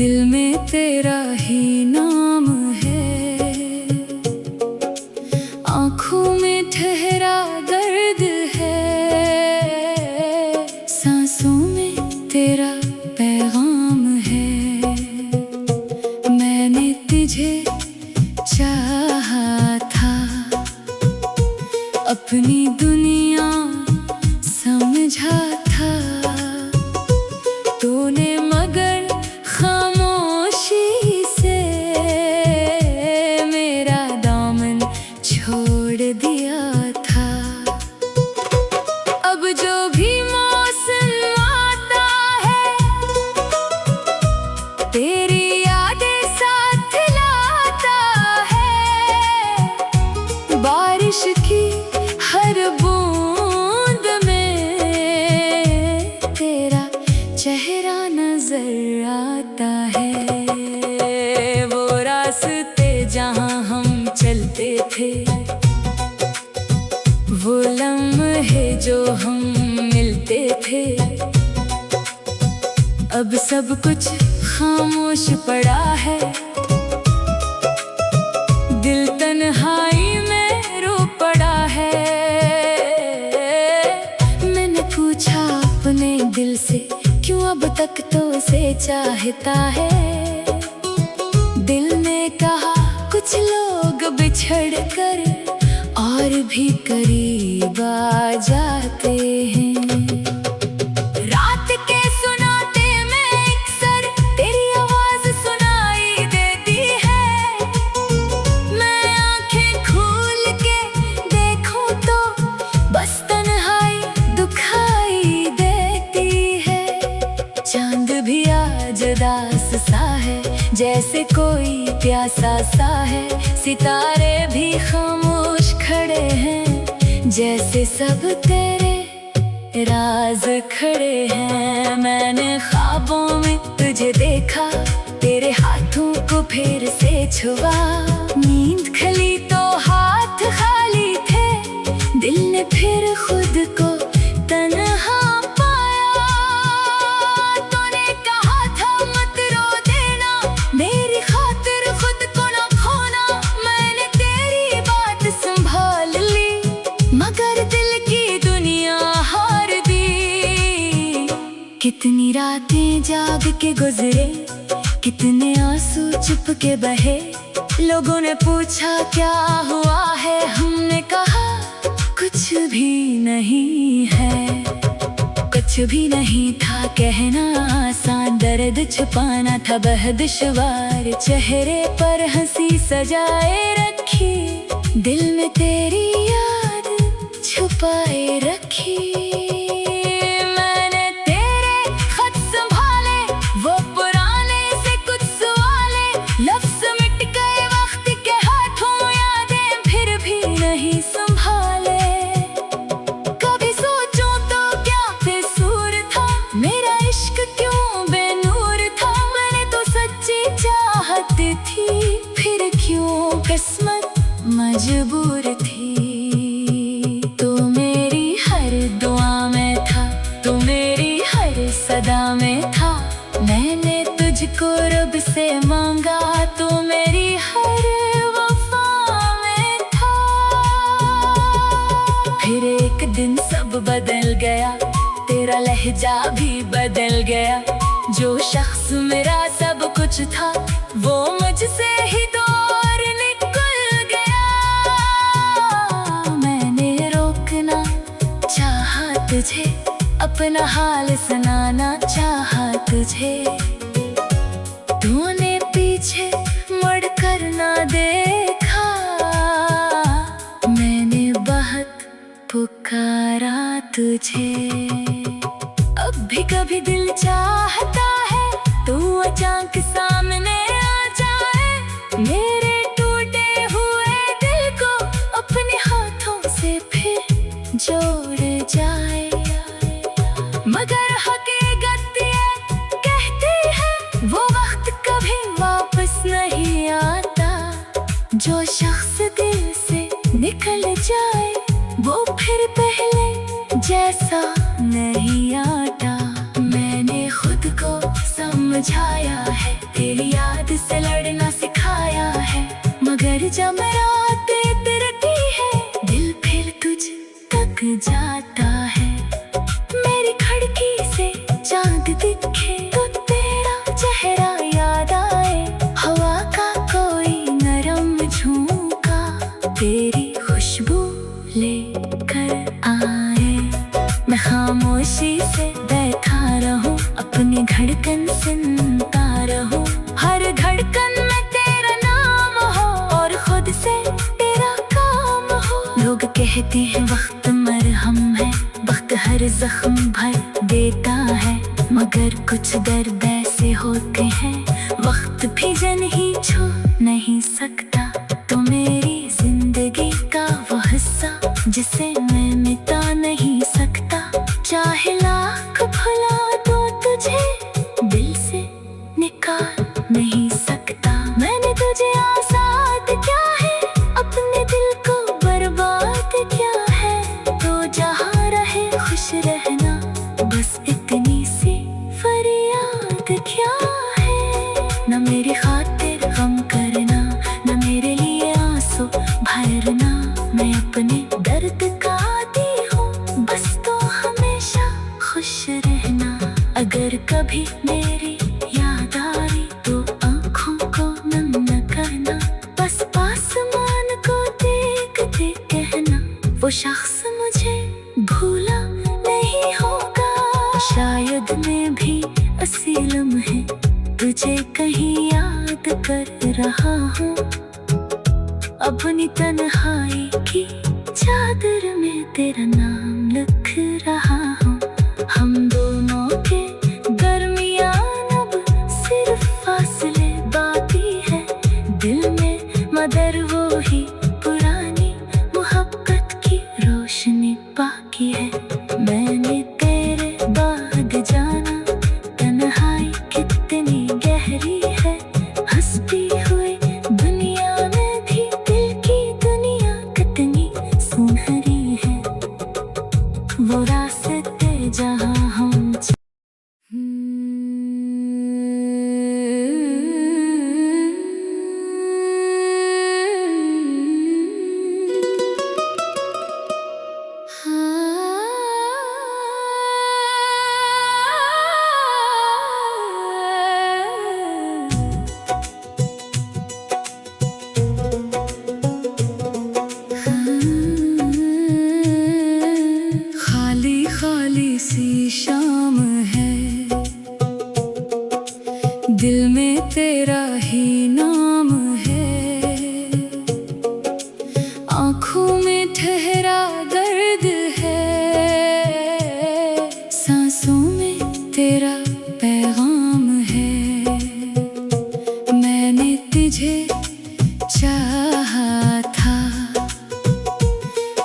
दिल में तेरा ही नाम है, आँखों में ठहरा दर्द है, सांसों में तेरा पैगाम है। मैंने तुझे चाहा था, अपनी दुनिया समझा था तूने, मगर खामोशी से मेरा दामन छोड़ दिया था। अब जो भी मौसम आता है तेरी यादें साथ लाता है, बारिश की हर बूंद में तेरा चेहरा नजर आता है। वो रास्ते जहाँ हम चलते थे, वो लम्हे जो हम मिलते थे, अब सब कुछ खामोश पड़ा है। दिल तन्हाई में रो पड़ा है। मैंने पूछा अपने दिल से, क्यों अब तक तो उसे चाहता है। दिल ने कहा कुछ लोग बिछड़ कर और भी करीब आ जाते हैं। रात के सुनाते में अक्सर तेरी आवाज सुनाई देती है। मैं आंखें खोल के देखूं तो बस तन्हाई दुखाई देती है। चांद भी आज उदास सा है, जैसे कोई प्यासा सा है। सितारे भी खामोश खड़े हैं, जैसे सब तेरे राज खड़े हैं। मैंने ख्वाबों में तुझे देखा, तेरे हाथों को फिर से छुआ। नींद खली तो हाथ खाली थे, दिल ने फिर खुद को तन्हा पाया। तूने कहा था मत रो देना, मेरी खातिर खुद को न खोना। मैंने तेरी बात संभाल ली, मगर दिल की दुनिया हार दी। कितनी रातें जाग के गुजरे, कितने आंसू चुप के बहे। लोगों ने पूछा क्या हुआ है, हमने कहा कुछ भी नहीं है। कुछ भी नहीं था कहना आसान, दर्द छुपाना था बहुत दुश्वार। चेहरे पर हंसी सजाए रखी, दिल में तेरी याद छुपाए रखी। मैंने तेरे खत संभाले, वो पुराने से कुछ सवाले। लफ्ज़ मिट गए वक्त के हाथों, यादें फिर भी नहीं संभाले। कभी सोचूं तो क्या बेसूर था, मेरा इश्क क्यों बेनूर था। मैंने तो सच्ची चाहत थी, फिर क्यों किस्मत मजबूर थी। तू मेरी हर दुआ में था, तू मेरी हर सदा में था। मैंने तुझको रब से मांगा, तू मेरी हर वफा में था। फिर एक दिन सब बदल गया, तेरा लहजा भी बदल गया। जो शख्स मेरा सब कुछ था, वो मुझसे ही दूर निकल गया। मैंने रोकना चाहा तुझे, अपना हाल सुनाना चाहा तुझे। तूने पीछे मुड़ कर ना देखा, मैंने बहुत पुकारा तुझे। अब भी कभी दिल चाहता है, तू अचानक सामने आ जाए। मेरे टूटे हुए दिल को अपने हाथों से फिर जोड़ जाए। मगर हकीकत ये कहती है, वो वक्त कभी वापस नहीं आता। जो शख्स दिल से निकल जाए, वो फिर पहले जैसा नहीं आता। मैंने खुद को समझाया है। जब रातें तिरती है, दिल फिर तुझ तक जाता है। मेरी खिड़की से चांद दिखे तो तेरा चेहरा याद आए। हवा का कोई नरम झोंका तेरी खुशबू लेकर आए। मैं खामोशी से बैठा रहूं, अपनी धड़कन सुनता रहूं। हर धड़कन में तेरा नाम हो और खुद से तेरा काम हो। लोग कहते हैं वक्त मरहम है, वक्त हर जख्म भर देता है, मगर कुछ दर्द ऐसे होते हैं वक्त भी जन ही छू नहीं सकता। तो मेरी जिंदगी का वो हिस्सा जिसे मैं मिटा नहीं सकता। चाहे लाख भुला दो तुझे, दिल से निकाल नहीं सकता। मैंने तुझे आजाद क्या है, अपने दिल को बर्बाद क्या है। तो जहाँ रहे खुश रहना, बस इतनी सी फरियाद क्या है। न मेरी खातिर गम करना, न मेरे लिए आंसू भरना। मैं अपने दर्द का आदी हूँ, बस तो हमेशा खुश रहना। अगर कभी मेरी याद आई तो आँखों को नम न करना, बस आसमान को देखते कहना वो शख्स मुझे भूला नहीं होगा। शायद मैं भी असीलम है, तुझे कहीं याद कर रहा हूँ। अपनी तन्हाई की चादर में तेरा नाम लिख रहा हूँ। हम दोनों के दरमियान अब सिर्फ फासले बाकी है। दिल में मगर वो ही पुरानी मोहब्बत की रोशनी बाकी है। मैंने तेरे बाद जाना तन्हाई कितनी गहरी है। हंसती हुई दुनिया में भी दिल की दुनिया कितनी सुनहरी है। वो रास्ते जहाँ हम सी शाम है, दिल में तेरा ही नाम है। आँखों में ठहरा दर्द है, सांसों में तेरा पैगाम है। मैंने तुझे चाहा था,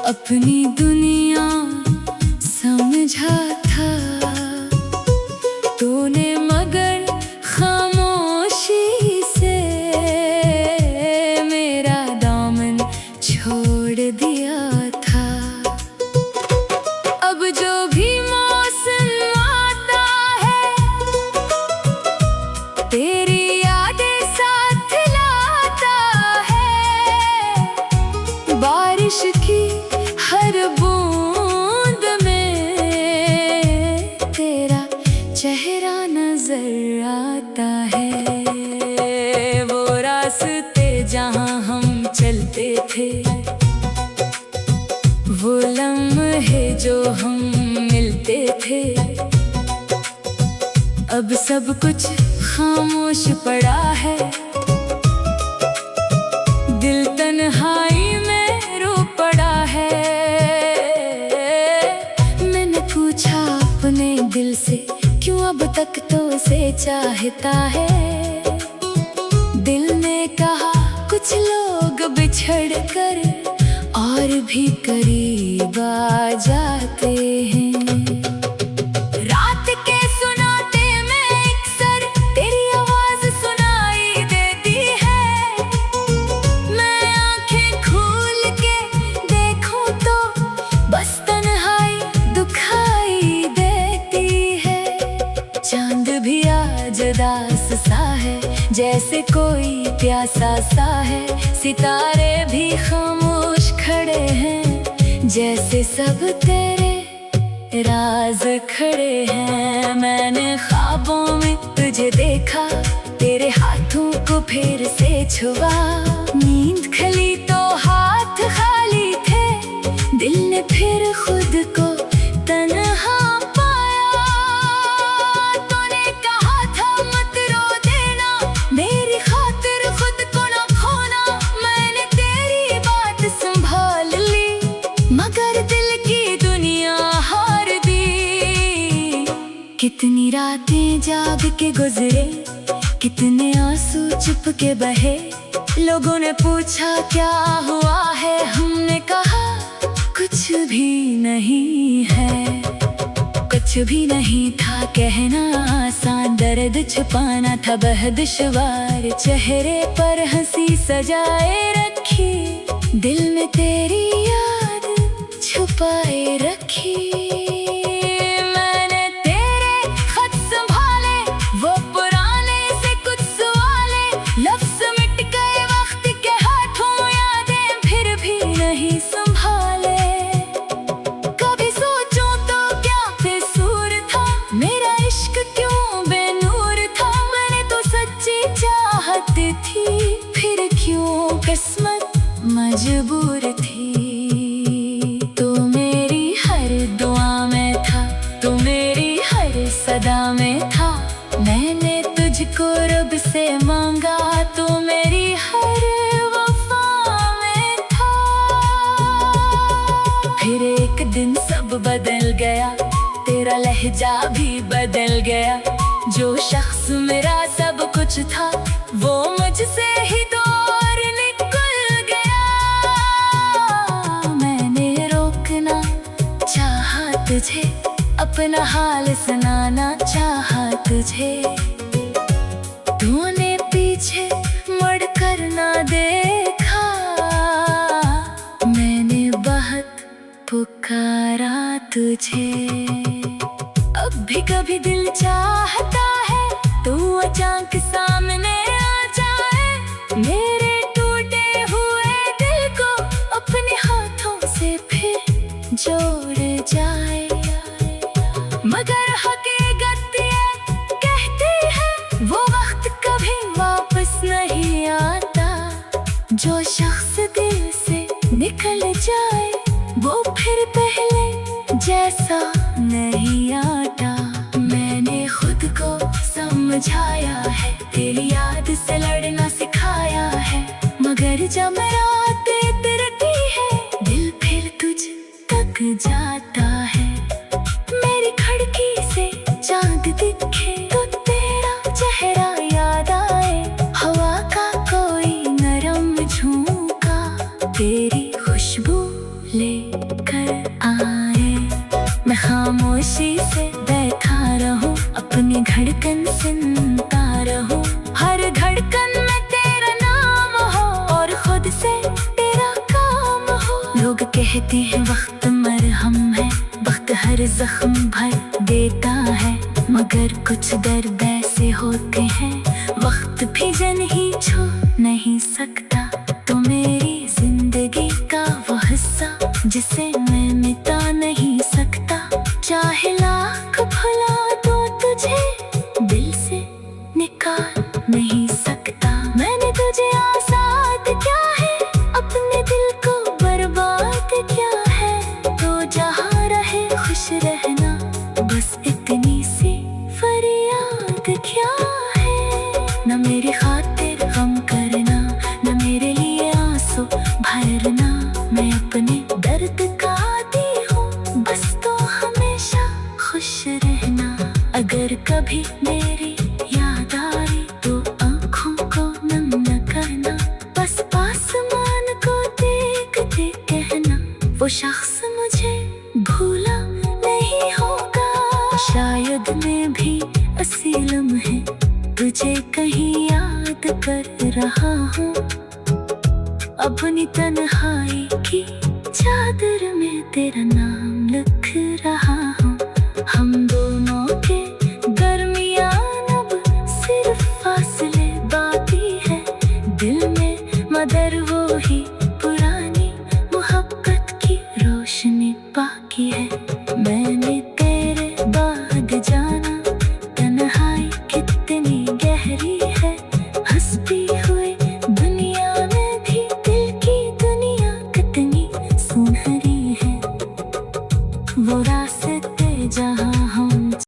अपनी दुनिया समझा था तूने, मगर खामोशी से मेरा दामन छोड़ दिया था। अब जो भी मौसम आता है, तेरी यादें साथ लाता है। बारिश की हर बूंद चेहरा नजर आता है। वो रास्ते जहाँ हम चलते थे, वो लम्हे जो हम मिलते थे, अब सब कुछ खामोश पड़ा है। दिल तन्हाई में रो पड़ा है। मैंने पूछा अपने दिल से, क्यों अब तक तो उसे चाहता है। दिल ने कहा कुछ लोग बिछड़ कर और भी करीब आ जाते हैं। रात के सुनाते में अक्सर तेरी आवाज सुनाई देती है। मैं आंखें खोल के देखूं तो बस तन्हाई दुखाई देती है। चांद भी आज उदास सा है, जैसे कोई प्यार प्यासा सा है, सितारे भी खामोश खड़े हैं, जैसे सब तेरे राज खड़े हैं। मैंने ख्वाबों में तुझे देखा, तेरे हाथों को फिर से छुआ। नींद खली तो हाथ खाली थे, दिल ने फिर खुद को तन्हा पाया। तूने कहा था मत रो देना, मेरी खातिर खुद को न खोना। मैंने तेरी बात संभाल ली, मगर दिल की दुनिया हार दी। कितनी रातें जाग के गुजरे, कितने आंसू चुप के बहे। लोगों ने पूछा क्या हुआ है, हमने कहा कुछ भी नहीं है। कुछ भी नहीं था कहना आसान, दर्द छुपाना था बहुत दुश्वार। चेहरे पर हंसी सजाए रखी, दिल में तेरी याद छुपाए रखी। मैंने तेरे खत संभाले, वो पुराने से कुछ सवाले। लफ्ज़ मिट गए वक्त के हाथों, यादें फिर भी नहीं संभाले। कभी सोचूं तो क्या बेसूर था, मेरा इश्क क्यों बेनूर था। मैंने तो सच्ची चाहत थी, फिर क्यों किस्मत मजबूर थी। तू मेरी हर दुआ में था, तू मेरी हर सदा में था। मैंने तुझको रब से मांगा, तू मेरी हर वफा में था। फिर एक दिन सब बदल गया, तेरा लहजा भी बदल गया। जो शख्स मेरा सब कुछ था, वो मुझसे ही दूर निकल गया। मैंने रोकना चाहा तुझे, अपना हाल सुनाना चाहा तुझे। तूने पीछे मुड़ कर ना देखा, मैंने बहुत पुकारा तुझे। अब भी कभी दिल चाहता है, तू अचानक सामने आ जाए। मेरे टूटे हुए दिल को अपने हाथों से फिर जोड़ जाए। मगर हकीकत ये कहती है, वो वक्त कभी वापस नहीं आता। जो शख्स दिल से निकल जाए, वो फिर पहले जैसा नहीं आता। मैंने खुद को समझाया है, तेरी याद से लड़ना सिखाया है। मगर जब रात इतरती है, दिल फिर तुझ तक जाता है। मेरी खिड़की से चांद दिखे तो तेरा चेहरा याद आए। हवा का कोई नरम झोंका तेरी खुशबू लेकर आए। मैं खामोशी से बैठा रहूं, अपनी धड़कन सुनता रहूं। हर धड़कन में तेरा नाम हो, और खुद से तेरा काम हो। लोग कहते हैं वक्त मरहम है, वक्त हर जख्म भर देता है। मगर कुछ दर्द ऐसे होते हैं, वक्त भी जन ही छू नहीं सकता। तो मेरी जिंदगी का वो हिस्सा, जिसे मैं मिटा नहीं सकता। चाहे लाख भुला दो तुझे, दिल से निकाल नहीं सकता। मैंने तुझे आजाद क्या है, अपने दिल को बर्बाद क्या है। तो जहाँ रहे खुश रहना, बस इतनी सी फरियाद क्या है। न मेरी खातिर गम करना, न मेरे लिए आंसू भरना। मैं अपने दर्द का आदी हूँ, बस तो हमेशा खुश रहना। अगर कभी मेरी याद आई, तो आँखों को नम न करना। बस आसमान को देखते कहना, वो शख्स मुझे भूला नहीं होगा। शायद मैं भी असीलम है, तुझे कहीं याद कर रहा हूँ। अपनी तन्हाई की चादर में तेरा नाम लिख रहा